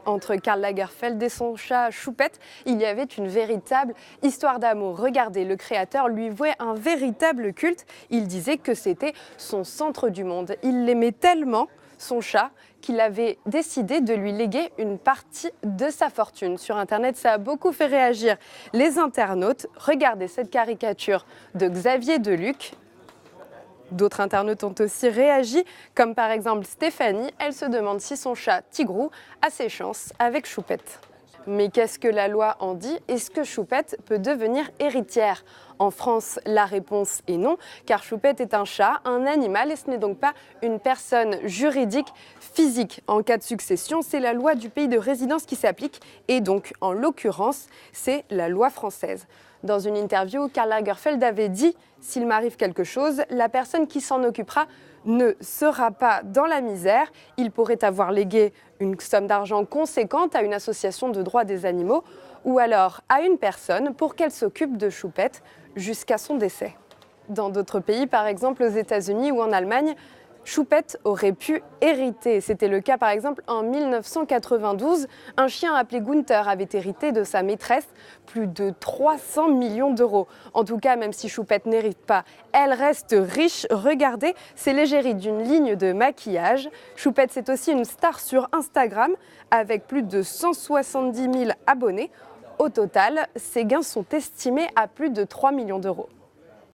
Entre Karl Lagerfeld et son chat Choupette, il y avait une véritable histoire d'amour. Regardez, le créateur lui vouait un véritable culte. Il disait que c'était son centre du monde. Il l'aimait tellement, son chat, qu'il avait décidé de lui léguer une partie de sa fortune. Sur Internet, ça a beaucoup fait réagir les internautes. Regardez cette caricature de Xavier Deluc. D'autres internautes ont aussi réagi, comme par exemple Stéphanie. Elle se demande si son chat Tigrou a ses chances avec Choupette. Mais qu'est-ce que la loi en dit? Est-ce que Choupette peut devenir héritière? En France, la réponse est non, car Choupette est un chat, un animal, et ce n'est donc pas une personne juridique physique. En cas de succession, c'est la loi du pays de résidence qui s'applique, et donc, en l'occurrence, c'est la loi française. Dans une interview, Karl Lagerfeld avait dit « S'il m'arrive quelque chose, la personne qui s'en occupera ne sera pas dans la misère. Il pourrait avoir légué une somme d'argent conséquente à une association de droits des animaux ou alors à une personne pour qu'elle s'occupe de Choupette jusqu'à son décès. » Dans d'autres pays, par exemple aux États-Unis ou en Allemagne, Choupette aurait pu hériter. C'était le cas par exemple en 1992. Un chien appelé Gunther avait hérité de sa maîtresse plus de 300 millions d'euros. En tout cas, même si Choupette n'hérite pas, elle reste riche. Regardez, c'est l'égérie d'une ligne de maquillage. Choupette, c'est aussi une star sur Instagram avec plus de 170 000 abonnés. Au total, ses gains sont estimés à plus de 3 millions d'euros.